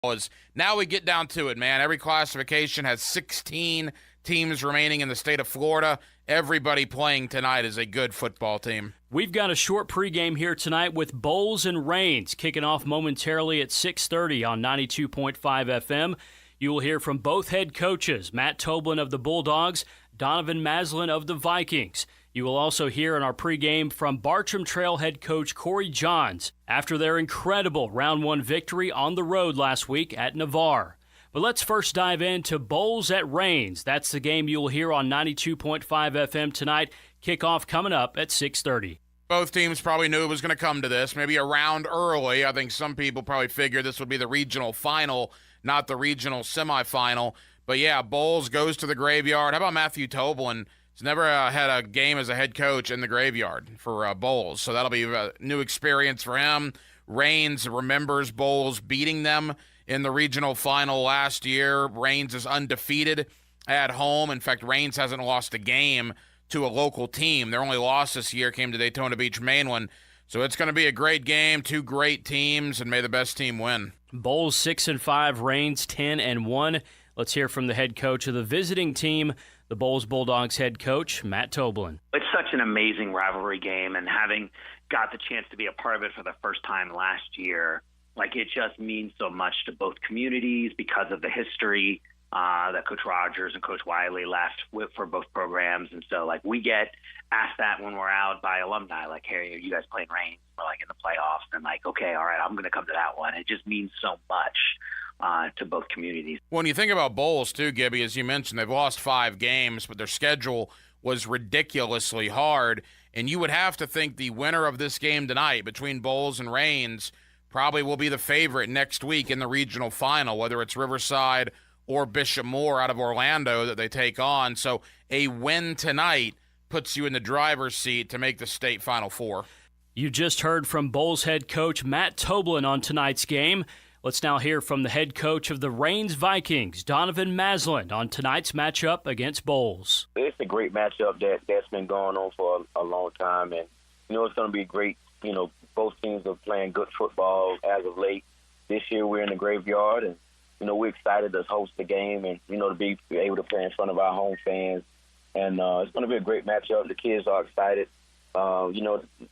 is now we get down to it, man. Every classification has 16 teams remaining in the state of Florida. Everybody playing tonight is a good football team. We've got a short pregame here tonight with Bowles and Rains kicking off momentarily at 6:30 on 92.5 FM. You will hear from both head coaches, Matt Toblin of the Bulldogs, Donovan Maslin of the Vikings. You will also hear in our pregame from Bartram Trail head coach Corey Johns after their incredible Round 1 victory on the road last week at Navarre. But let's first dive into Bowles at Rains. That's the game you will hear on 92.5 FM tonight. Kickoff coming up at 6:30. Both teams probably knew it was going to come to this, maybe a round early. I think some people probably figured this would be the regional final, not the regional semifinal. But yeah, Bowles goes to the Graveyard. How about Matthew Toblin? He's never had a game as a head coach in the Graveyard for Bowles, so that'll be a new experience for him. Rains remembers Bowles beating them in the regional final last year. Rains is undefeated at home. In fact, Rains hasn't lost a game to a local team. Their only loss this year came to Daytona Beach Mainland. So it's going to be a great game, two great teams, and may the best team win. Bowles 6-5, Rains 10-1. Let's hear from the head coach of the visiting team, the Bowles Bulldogs head coach, Matt Toblin. It's such an amazing rivalry game, and having got the chance to be a part of it for the first time last year, it just means so much to both communities because of the history that Coach Rogers and Coach Wiley left for both programs. And so, we get asked that when we're out by alumni, hey, are you guys playing Rains? We're, in the playoffs. And, okay, all right, I'm going to come to that one. It just means so much to both communities. When you think about Bowles, too, Gibby, as you mentioned, they've lost 5 games, but their schedule was ridiculously hard. And you would have to think the winner of this game tonight between Bowles and Rains probably will be the favorite next week in the regional final, whether it's Riverside or Bishop Moore out of Orlando that they take on. So a win tonight puts you in the driver's seat to make the state Final Four. You just heard from Bowles head coach Matt Toblin on tonight's game. Let's now hear from the head coach of the Rains Vikings, Donovan Maslin, on tonight's matchup against Bowles. It's a great matchup that's been going on for a long time, and it's going to be great. Both teams are playing good football as of late. This year we're in the Graveyard, and we're excited to host the game and to be able to play in front of our home fans. And it's going to be a great matchup. The kids are excited.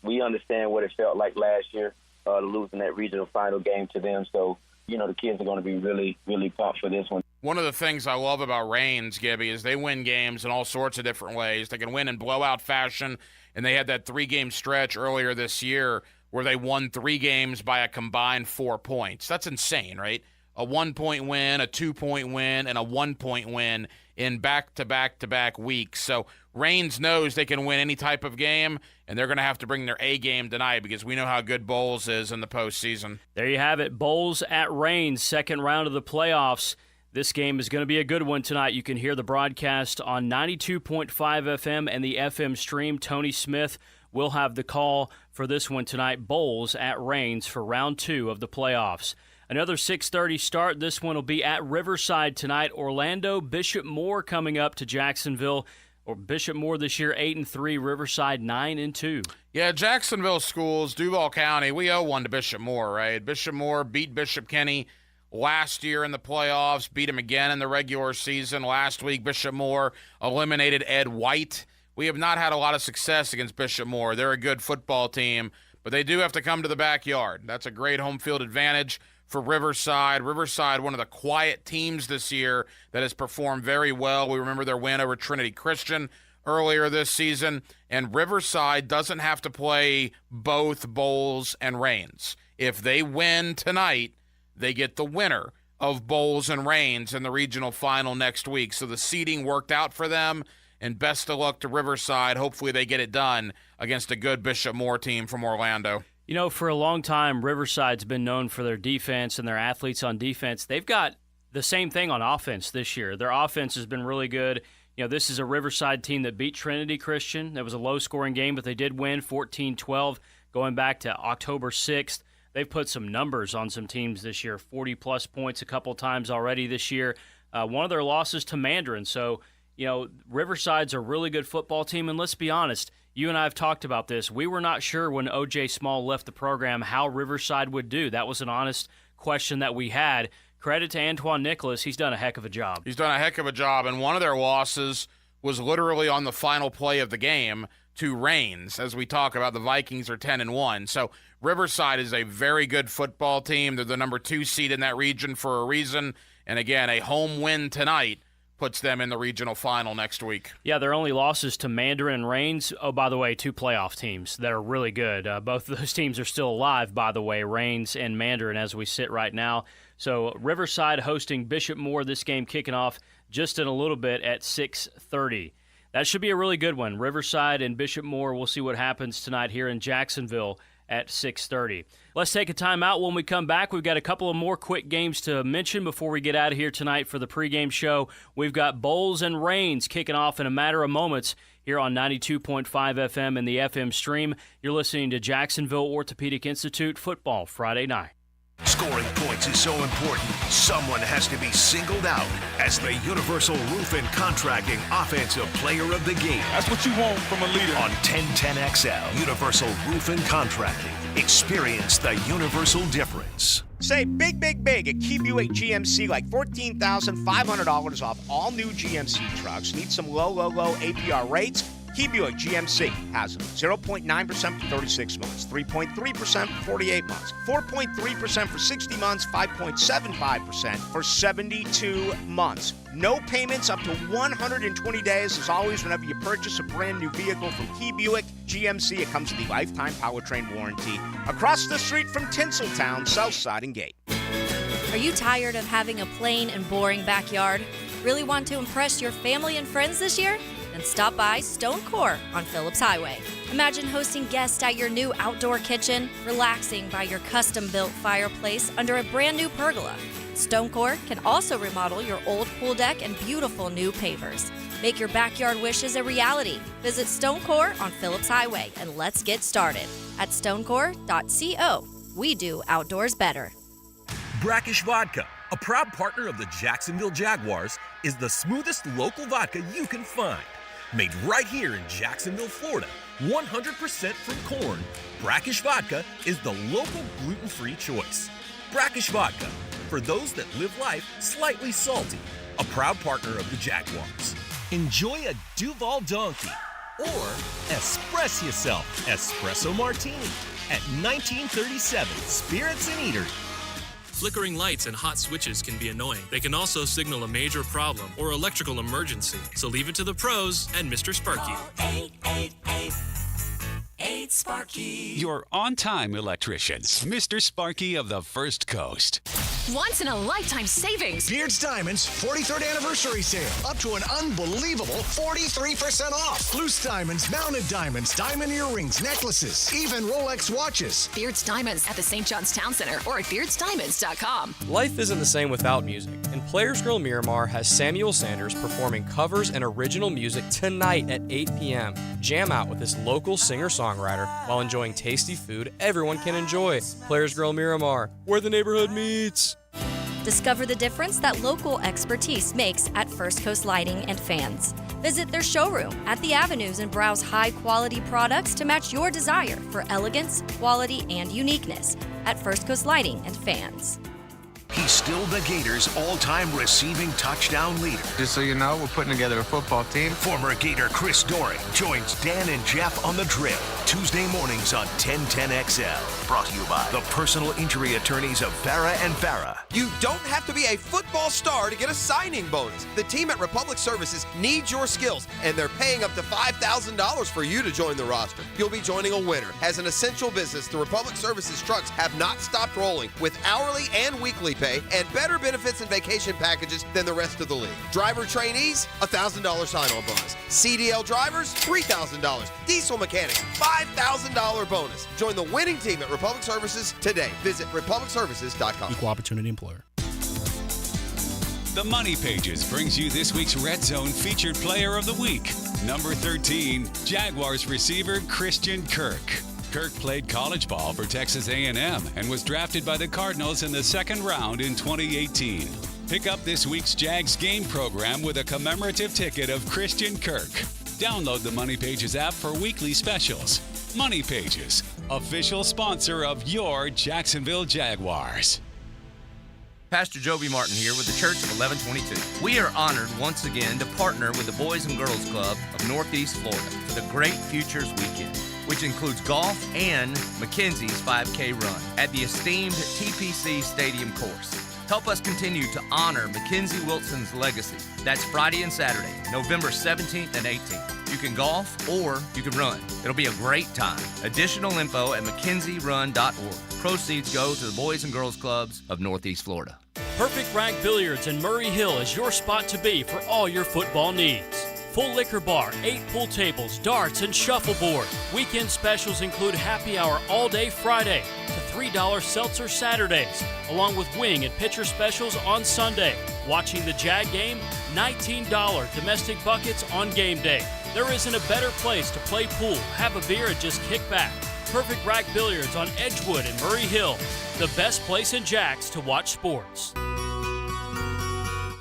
We understand what it felt like last year, losing that regional final game to them. So, the kids are going to be really, really pumped for this one. One of the things I love about Rains, Gibby, is they win games in all sorts of different ways. They can win in blowout fashion, and they had that 3-game stretch earlier this year where they won 3 games by a combined 4 points. That's insane, right? A 1-point win, a 2-point win, and a 1-point win in back-to-back-to-back weeks. So Rains knows they can win any type of game, and they're going to have to bring their A game tonight because we know how good Bowles is in the postseason. There you have it. Bowles at Rains, second round of the playoffs. This game is going to be a good one tonight. You can hear the broadcast on 92.5 FM and the FM stream. Tony Smith will have the call for this one tonight. Bowles at Rains for round 2 of the playoffs. Another 6:30 start. This one will be at Riverside tonight. Orlando, Bishop Moore coming up to Jacksonville. Or Bishop Moore this year 8-3, Riverside 9-2. Yeah, Jacksonville schools, Duval County, we owe one to Bishop Moore, right? Bishop Moore beat Bishop Kenny last year in the playoffs, beat him again in the regular season. Last week, Bishop Moore eliminated Ed White. We have not had a lot of success against Bishop Moore. They're a good football team, but they do have to come to the backyard. That's a great home field advantage for Riverside. Riverside, one of the quiet teams this year that has performed very well. We remember their win over Trinity Christian earlier this season. And Riverside doesn't have to play both Bowles and Rains. If they win tonight, they get the winner of Bowles and Rains in the regional final next week. So the seeding worked out for them, and best of luck to Riverside. Hopefully they get it done against a good Bishop Moore team from Orlando. For a long time, Riverside's been known for their defense and their athletes on defense. They've got the same thing on offense this year. Their offense has been really good. This is a Riverside team that beat Trinity Christian. It was a low-scoring game, but they did win 14-12 going back to October 6th. They've put some numbers on some teams this year, 40-plus points a couple times already this year. One of their losses to Mandarin. So, Riverside's a really good football team, and let's be honest, you and I have talked about this. We were not sure when O.J. Small left the program how Riverside would do. That was an honest question that we had. credit to Antoine Nicholas. He's done a heck of a job. He's done a heck of a job, and one of their losses was literally on the final play of the game to Reigns. As we talk about, the Vikings are 10-1. So Riverside is a very good football team. They're the number 2 seed in that region for a reason. And again, a home win tonight puts them in the regional final next week. Yeah, their only losses to Mandarin and Reigns. Oh, by the way, 2 playoff teams that are really good. Both of those teams are still alive, by the way, Reigns and Mandarin as we sit right now. So Riverside hosting Bishop Moore, this game kicking off just in a little bit at 6:30. That should be a really good one. Riverside and Bishop Moore, we'll see what happens tonight here in Jacksonville at 6:30. Let's take a timeout. When we come back, we've got a couple of more quick games to mention before we get out of here tonight for the pregame show. We've got Bowls and Reigns kicking off in a matter of moments here on 92.5 FM and the FM stream. You're listening to Jacksonville Orthopedic Institute Football Friday night. Scoring points is so important, someone has to be singled out as the Universal Roof and Contracting Offensive Player of the Game. That's what you want from a leader. On 1010XL, Universal Roof and Contracting. Experience the universal difference. Say big, big, big at Key Buick GMC, like $14,500 off all new GMC trucks. Need some low APR rates? Key Buick GMC has them. 0.9% for 36 months, 3.3% for 48 months, 4.3% for 60 months, 5.75% for 72 months. No payments up to 120 days. As always, whenever you purchase a brand new vehicle from Key Buick GMC, it comes with the lifetime powertrain warranty. Across the street from Tinseltown, Southside and Gate. Are you tired of having a plain and boring backyard? Really want to impress your family and friends this year? Then stop by Stone Core on Phillips Highway. Imagine hosting guests at your new outdoor kitchen, relaxing by your custom-built fireplace under a brand new pergola. Stone Core can also remodel your old pool deck and beautiful new pavers. Make your backyard wishes a reality. Visit Stone Core on Phillips Highway and let's get started at stonecore.co. We do outdoors better. Brackish Vodka, a proud partner of the Jacksonville Jaguars, is the smoothest local vodka you can find. Made right here in Jacksonville, Florida, 100% from corn, Brackish Vodka is the local gluten-free choice. Brackish Vodka, for those that live life slightly salty, a proud partner of the Jaguars. Enjoy a Duval Donkey or express yourself espresso martini at 1937 Spirits and Eatery. Flickering lights and hot switches can be annoying. They can also signal a major problem or electrical emergency. So leave it to the pros and Mr. Sparky. 888 Sparky. Your on-time electrician, Mr. Sparky of the First Coast. Once in a lifetime savings. Beards Diamonds 43rd anniversary sale. Up to an unbelievable 43% off. Loose diamonds, mounted diamonds, diamond earrings, necklaces, even Rolex watches. Beards Diamonds at the St. John's Town Center or at beardsdiamonds.com. Life isn't the same without music, and Players Grill Miramar has Samuel Sanders performing covers and original music tonight at 8 p.m. Jam out with this local singer-songwriter while enjoying tasty food everyone can enjoy. Players Grill Miramar, where the neighborhood meets. Discover the difference that local expertise makes at First Coast Lighting and Fans. Visit their showroom at the Avenues and browse high-quality products to match your desire for elegance, quality, and uniqueness at First Coast Lighting and Fans. He's still the Gators' all-time receiving touchdown leader. Just so you know, we're putting together a football team. Former Gator Chris Doering joins Dan and Jeff on the drill. Tuesday mornings on 1010XL. Brought to you by the personal injury attorneys of Farah and Farah. You don't have to be a football star to get a signing bonus. The team at Republic Services needs your skills, and they're paying up to $5,000 for you to join the roster. You'll be joining a winner. As an essential business, the Republic Services trucks have not stopped rolling with hourly and weekly pay and better benefits and vacation packages than the rest of the league. Driver trainees, $1,000 sign-on bonus. CDL drivers, $3,000. Diesel mechanics, $5,000 bonus. Join the winning team at Republic Services today. Visit republicservices.com. Equal opportunity employer. The Money Pages brings you this week's Red Zone Featured Player of the Week. Number 13, Jaguars receiver Christian Kirk. Kirk played college ball for Texas A&M and was drafted by the Cardinals in the second round in 2018. Pick up this week's Jags game program with a commemorative ticket of Christian Kirk. Download the Money Pages app for weekly specials. Money Pages, official sponsor of your Jacksonville Jaguars. Pastor Joby Martin here with the Church of 1122. We are honored once again to partner with the Boys and Girls Club of Northeast Florida for the Great Futures Weekend, which includes golf and Mackenzie's 5K run at the esteemed TPC Stadium course. Help us continue to honor Mackenzie Wilson's legacy. That's Friday and Saturday, November 17th and 18th. You can golf or you can run. It'll be a great time. Additional info at MackenzieRun.org. Proceeds go to the Boys and Girls Clubs of Northeast Florida. Perfect Rack Billiards in Murray Hill is your spot to be for all your football needs. Full liquor bar, 8 pool tables, darts, and shuffleboard. Weekend specials include happy hour all day Friday to $3 seltzer Saturdays, along with wing and pitcher specials on Sunday. Watching the Jag game, $19 domestic buckets on game day. There isn't a better place to play pool, have a beer, and just kick back. Perfect Rack Billiards on Edgewood and Murray Hill. The best place in Jax to watch sports.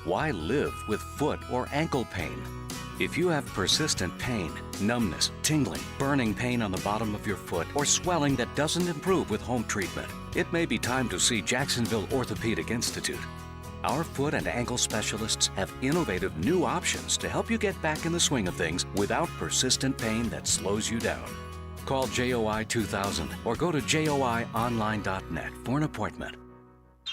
Why live with foot or ankle pain? If you have persistent pain, numbness, tingling, burning pain on the bottom of your foot, or swelling that doesn't improve with home treatment, it may be time to see Jacksonville Orthopedic Institute. Our foot and ankle specialists have innovative new options to help you get back in the swing of things without persistent pain that slows you down. Call JOI 2000 or go to joionline.net for an appointment.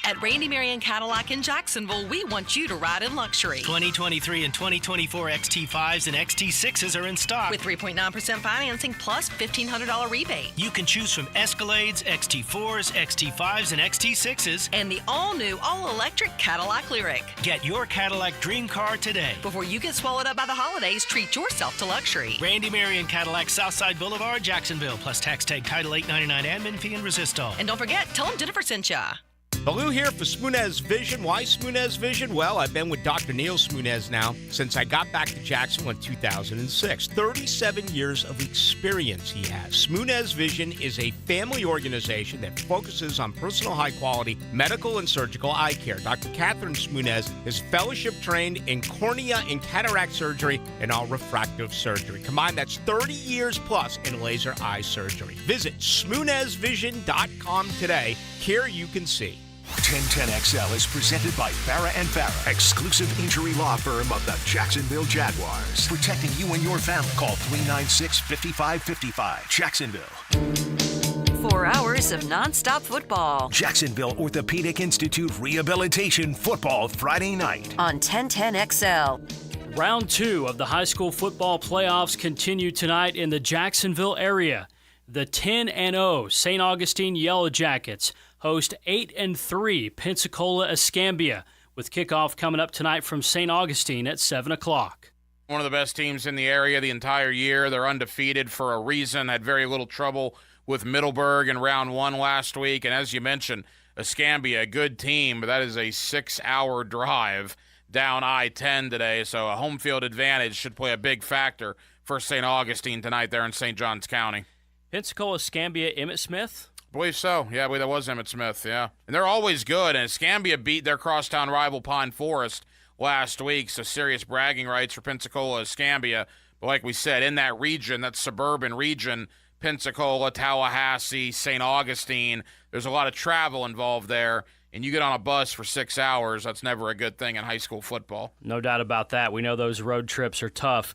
At Randy Marion Cadillac in Jacksonville, we want you to ride in luxury. 2023 and 2024 XT5s and XT6s are in stock. With 3.9% financing plus $1,500 rebate. You can choose from Escalades, XT4s, XT5s, and XT6s. And the all-new, all-electric Cadillac Lyriq. Get your Cadillac dream car today. Before you get swallowed up by the holidays, treat yourself to luxury. Randy Marion Cadillac, Southside Boulevard, Jacksonville. Plus tax tag title $8.99 admin fee and Resistol. And don't forget, tell them Jennifer sent ya. Baloo here for Spunez Vision. Why Spunez Vision? Well, I've been with Dr. Neil Spunez now since I got back to Jacksonville in 2006. 37 years of experience he has. Spunez Vision is a family organization that focuses on personal high-quality medical and surgical eye care. Dr. Catherine Spunez is fellowship-trained in cornea and cataract surgery and all refractive surgery. Combined, that's 30 years plus in laser eye surgery. Visit SpunezVision.com today. Care you can see. 1010XL is presented by Farah and Farah, exclusive injury law firm of the Jacksonville Jaguars. Protecting you and your family. Call 396-5555. Jacksonville. 4 hours of nonstop football. Jacksonville Orthopedic Institute Rehabilitation Football Friday night. On 1010XL. Round 2 of the high school football playoffs continue tonight in the Jacksonville area. The 10-0 St. Augustine Yellow Jackets host 8-3 Pensacola Escambia, with kickoff coming up tonight from St. Augustine at 7 o'clock. One of the best teams in the area the entire year. They're undefeated for a reason. Had very little trouble with Middleburg in round 1 last week. And as you mentioned, Escambia, a good team, but that is a 6-hour drive down I-10 today. So a home field advantage should play a big factor for St. Augustine tonight there in St. Johns County. Pensacola Escambia, Emmett Smith? I believe so. Yeah, I believe that was Emmett Smith, yeah. And they're always good, and Escambia beat their crosstown rival Pine Forest last week, so serious bragging rights for Pensacola Escambia. But like we said, in that region, that suburban region, Pensacola, Tallahassee, St. Augustine, there's a lot of travel involved there, and you get on a bus for 6 hours, that's never a good thing in high school football. No doubt about that. We know those road trips are tough.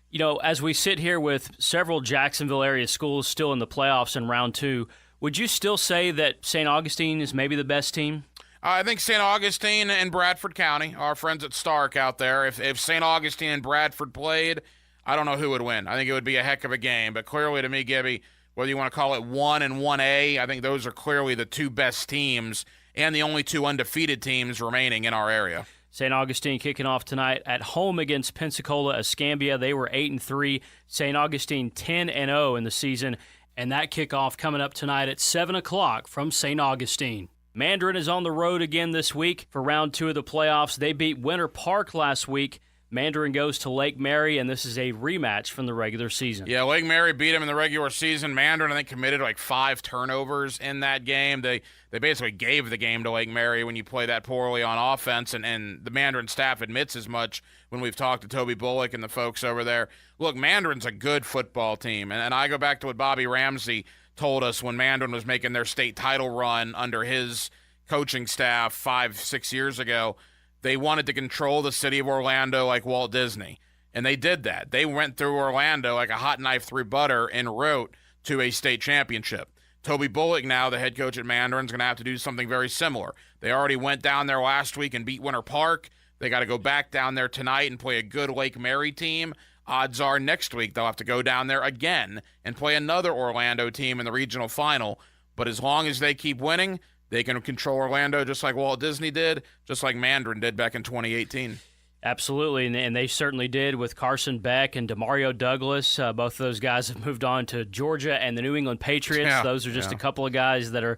You know, as we sit here with several Jacksonville area schools still in the playoffs in round 2, would you still say that St. Augustine is maybe the best team? I think St. Augustine and Bradford County, our friends at Stark out there, if St. Augustine and Bradford played, I don't know who would win. I think it would be a heck of a game. But clearly to me, Gibby, whether you want to call it 1 and 1A, I think those are clearly the two best teams and the only two undefeated teams remaining in our area. St. Augustine kicking off tonight at home against Pensacola Escambia. They were 8-3. St. Augustine 10-0 in the season. And that kickoff coming up tonight at 7 o'clock from St. Augustine. Mandarin is on the road again this week for round 2 of the playoffs. They beat Winter Park last week. Mandarin goes to Lake Mary, and this is a rematch from the regular season. Yeah, Lake Mary beat them in the regular season. Mandarin, I think, committed like 5 turnovers in that game. They basically gave the game to Lake Mary when you play that poorly on offense, and the Mandarin staff admits as much when we've talked to Toby Bullock and the folks over there. Look, Mandarin's a good football team, and I go back to what Bobby Ramsey told us when Mandarin was making their state title run under his coaching staff 5-6 years ago, they wanted to control the city of Orlando like Walt Disney. And they did that. They went through Orlando like a hot knife through butter and wrote to a state championship. Toby Bullock, now the head coach at Mandarin, is going to have to do something very similar. They already went down there last week and beat Winter Park. They got to go back down there tonight and play a good Lake Mary team. Odds are next week they'll have to go down there again and play another Orlando team in the regional final. But as long as they keep winning, they can control Orlando just like Walt Disney did, just like Mandarin did back in 2018. Absolutely, and they certainly did with Carson Beck and Demario Douglas. Both of those guys have moved on to Georgia and the New England Patriots. Yeah, those are just a couple of guys that are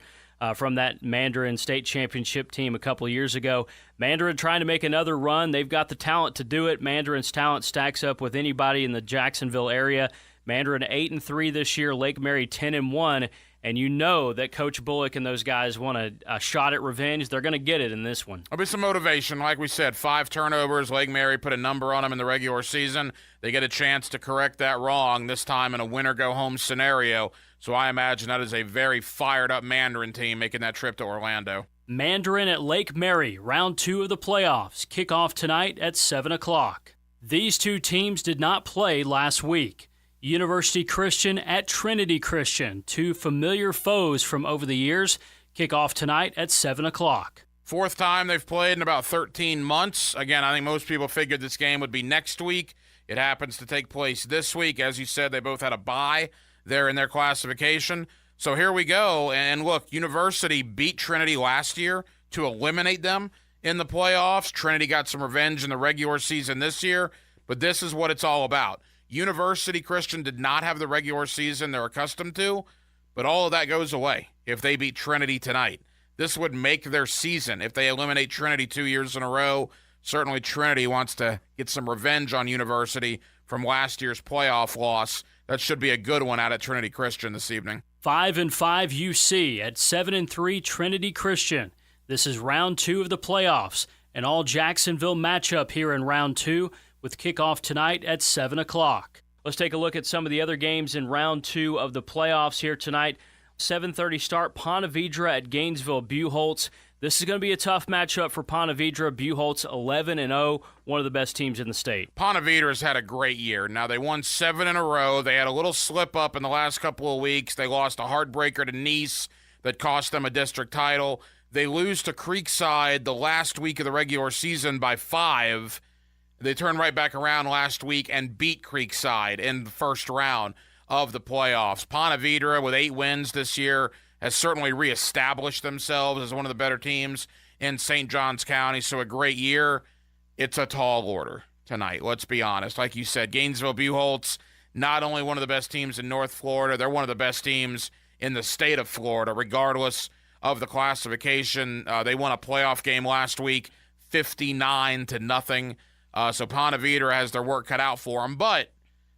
from that Mandarin state championship team a couple of years ago. Mandarin trying to make another run. They've got the talent to do it. Mandarin's talent stacks up with anybody in the Jacksonville area. Mandarin 8-3 this year, Lake Mary 10-1. And you know that Coach Bullock and those guys want a shot at revenge. They're going to get it in this one. There'll be some motivation. Like we said, 5 turnovers. Lake Mary put a number on them in the regular season. They get a chance to correct that wrong, this time in a winner-go-home scenario. So I imagine that is a very fired-up Mandarin team making that trip to Orlando. Mandarin at Lake Mary, round 2 of the playoffs. Kickoff tonight at 7 o'clock. These two teams did not play last week. University Christian at Trinity Christian, 2 familiar foes from over the years. Kick off tonight at 7 o'clock. 4th time they've played in about 13 months. Again, I think most people figured this game would be next week. It happens to take place this week. As you said, they both had a bye there in their classification. So here we go. And look, University beat Trinity last year to eliminate them in the playoffs. Trinity got some revenge in the regular season this year, but this is what it's all about. University Christian did not have the regular season they're accustomed to, but all of that goes away if they beat Trinity tonight. This would make their season if they eliminate Trinity 2 years in a row. Certainly Trinity wants to get some revenge on University from last year's playoff loss. That should be a good one out at Trinity Christian this evening. 5-5 UC at 7-3 Trinity Christian. This is round 2 of the playoffs, an all-Jacksonville matchup here in round 2 with kickoff tonight at 7 o'clock. Let's take a look at some of the other games in round 2 of the playoffs here tonight. 7:30 start, Ponte Vedra at Gainesville Buchholz. This is going to be a tough matchup for Ponte Vedra. Buchholz 11-0, one of the best teams in the state. Ponte Vedra's had a great year. Now, they won 7 in a row. They had a little slip-up in the last couple of weeks. They lost a heartbreaker to Nice that cost them a district title. They lose to Creekside the last week of the regular season by 5. They turned right back around last week and beat Creekside in the first round of the playoffs. Ponte Vedra, with 8 wins this year, has certainly reestablished themselves as one of the better teams in St. Johns County. So a great year. It's a tall order tonight, let's be honest. Like you said, Gainesville Buchholz, not only one of the best teams in North Florida, they're one of the best teams in the state of Florida, regardless of the classification. They won a playoff game last week, 59-0. So Ponte Vedra has their work cut out for them. But,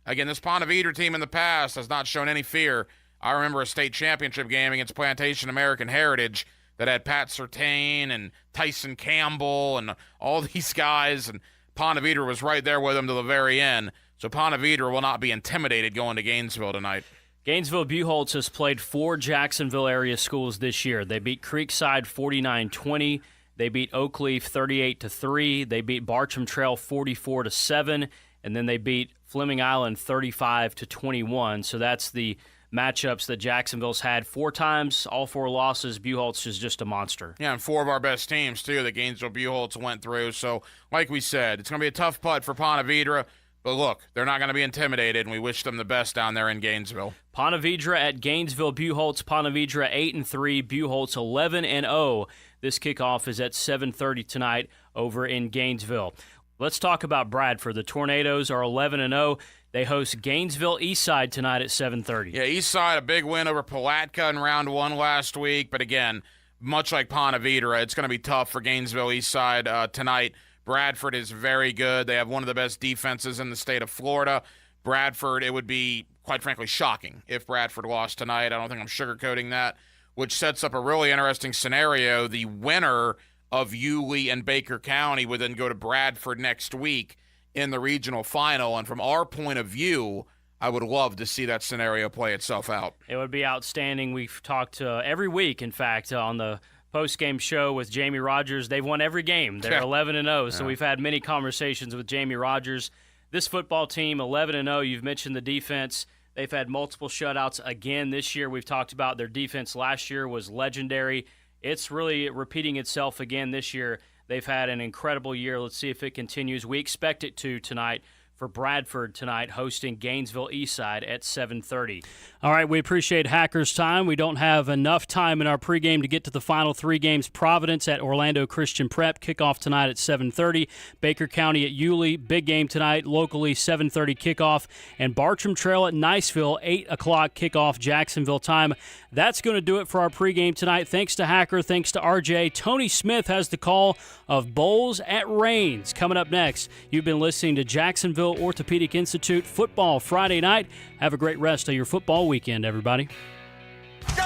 again, this Ponte Vedra team in the past has not shown any fear. I remember a state championship game against Plantation American Heritage that had Pat Surtain and Tyson Campbell and all these guys, and Ponte Vedra was right there with them to the very end. So Ponte Vedra will not be intimidated going to Gainesville tonight. Gainesville Buchholz has played 4 Jacksonville area schools this year. They beat Creekside 49-20. They beat Oakleaf 38-3. They beat Bartram Trail 44-7, and then they beat Fleming Island 35-21. So that's the matchups that Jacksonville's had 4 times, all 4 losses. Buchholz is just a monster. Yeah, and 4 of our best teams, too, that Gainesville Buchholz went through. So, like we said, it's going to be a tough putt for Ponte Vedra. But look, they're not going to be intimidated, and we wish them the best down there in Gainesville. Ponte Vedra at Gainesville Buchholz. Ponte Vedra 8-3, Buchholz 11-0. This kickoff is at 7:30 tonight over in Gainesville. Let's talk about Bradford. The Tornadoes are 11-0. They host Gainesville Eastside tonight at 7:30. Yeah, Eastside, a big win over Palatka in round 1 last week. But again, much like Ponte Vedra, it's going to be tough for Gainesville Eastside tonight. Bradford is very good. They have one of the best defenses in the state of Florida. Bradford, it would be, quite frankly, shocking if Bradford lost tonight. I don't think I'm sugarcoating that, which sets up a really interesting scenario. The winner of Yulee and Baker County would then go to Bradford next week in the regional final. And from our point of view, I would love to see that scenario play itself out. It would be outstanding. We've talked every week, in fact, on the post-game show with Jamie Rogers. They've won every game. They're 11-0, so we've had many conversations with Jamie Rogers. This football team, 11-0, you've mentioned the defense. They've had multiple shutouts again this year. We've talked about their defense last year was legendary. It's really repeating itself again this year. They've had an incredible year. Let's see if it continues. We expect it to tonight for Bradford tonight, hosting Gainesville Eastside at 7:30. All right, we appreciate Hackers' time. We don't have enough time in our pregame to get to the final 3 games. Providence at Orlando Christian Prep, kickoff tonight at 7:30. Baker County at Yulee, big game tonight, locally 7:30 kickoff. And Bartram Trail at Niceville, 8 o'clock kickoff Jacksonville time. That's going to do it for our pregame tonight. Thanks to Hacker, thanks to RJ. Tony Smith has the call of Bowls at Rains. Coming up next, you've been listening to Jacksonville Orthopedic Institute Football Friday night. Have a great rest of your football weekend, everybody.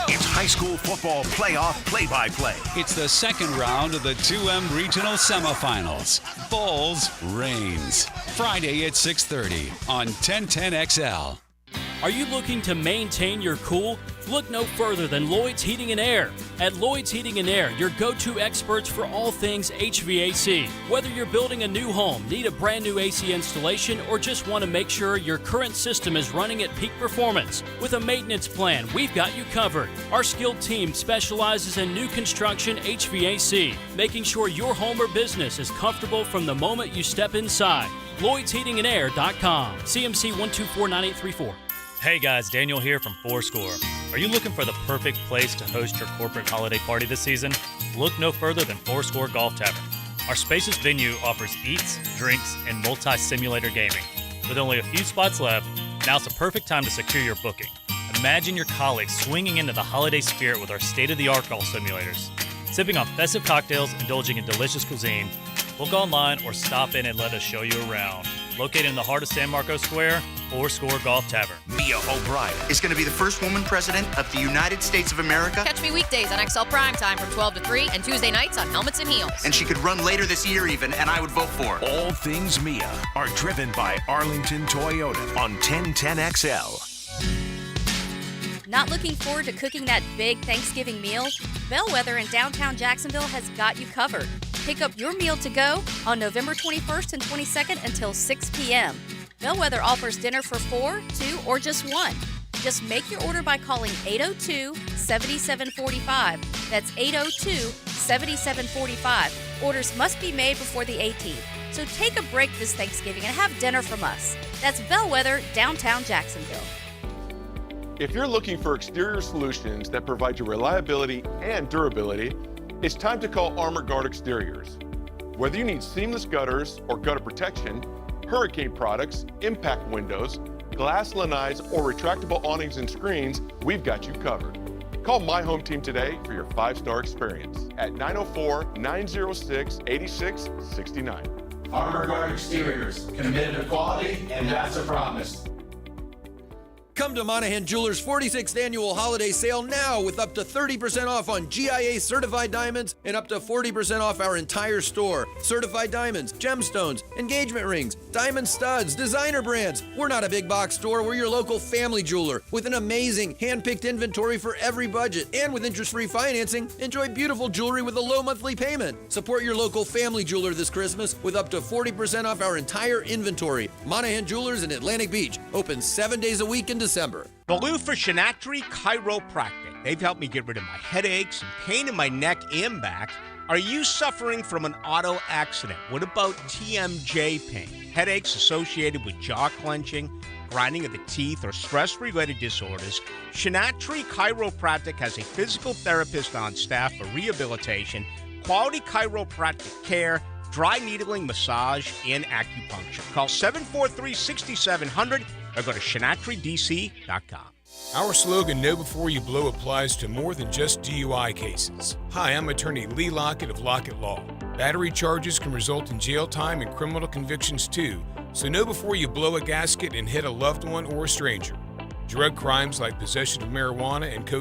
It's high school football playoff play-by-play. It's the second round of the 2M Regional Semifinals. Bowls Rains. Friday at 6:30 on 1010XL. Are you looking to maintain your cool? Look no further than Lloyd's Heating and Air. At Lloyd's Heating and Air, your go-to experts for all things HVAC. Whether you're building a new home, need a brand new AC installation, or just want to make sure your current system is running at peak performance, with a maintenance plan, we've got you covered. Our skilled team specializes in new construction HVAC, making sure your home or business is comfortable from the moment you step inside. LloydsHeatingandAir.com. CMC 1249834. Hey guys, Daniel here from Fourscore. Are you looking for the perfect place to host your corporate holiday party this season? Look no further than Fourscore Golf Tavern. Our spacious venue offers eats, drinks, and multi-simulator gaming. With only a few spots left, now's the perfect time to secure your booking. Imagine your colleagues swinging into the holiday spirit with our state-of-the-art golf simulators. Sipping on festive cocktails, indulging in delicious cuisine. Book online or stop in and let us show you around. Located in the heart of San Marcos Square, Fourscore Golf Tavern. Mia O'Brien is going to be the first woman president of the United States of America. Catch me weekdays on XL Primetime from 12 to 3 and Tuesday nights on Helmets and Heels. And she could run later this year even, and I would vote for her. All things Mia are driven by Arlington Toyota on 1010XL. Not looking forward to cooking that big Thanksgiving meal? Bellwether in downtown Jacksonville has got you covered. Pick up your meal to go on November 21st and 22nd until 6 p.m. Bellwether offers dinner for 4, 2, or just 1. Just make your order by calling 802-7745. That's 802-7745. Orders must be made before the 18th. So take a break this Thanksgiving and have dinner from us. That's Bellwether, downtown Jacksonville. If you're looking for exterior solutions that provide you reliability and durability, it's time to call Armor Guard Exteriors. Whether you need seamless gutters or gutter protection, hurricane products, impact windows, glass lanais, or retractable awnings and screens, we've got you covered. Call My Home Team today for your 5-star experience at 904-906-8669. Armor Guard Exteriors, committed to quality, and that's a promise. Come to Monahan Jewelers' 46th annual holiday sale now with up to 30% off on GIA certified diamonds and up to 40% off our entire store. Certified diamonds, gemstones, engagement rings, diamond studs, designer brands. We're not a big box store. We're your local family jeweler with an amazing hand-picked inventory for every budget. And with interest-free financing, enjoy beautiful jewelry with a low monthly payment. Support your local family jeweler this Christmas with up to 40% off our entire inventory. Monahan Jewelers in Atlantic Beach. Open 7 days a week in December. Blue for Shinatri Chiropractic. They've helped me get rid of my headaches and pain in my neck and back. Are you suffering from an auto accident? What about TMJ pain? Headaches associated with jaw clenching, grinding of the teeth, or stress-related disorders? Shinatri Chiropractic has a physical therapist on staff for rehabilitation, quality chiropractic care, dry needling, massage, and acupuncture. Call 743-6700 or go to ShinatriDC.com. Our slogan, Know Before You Blow, applies to more than just DUI cases. Hi, I'm attorney Lee Lockett of Lockett Law. Battery charges can result in jail time and criminal convictions too, so know before you blow a gasket and hit a loved one or a stranger. Drug crimes like possession of marijuana and cocaine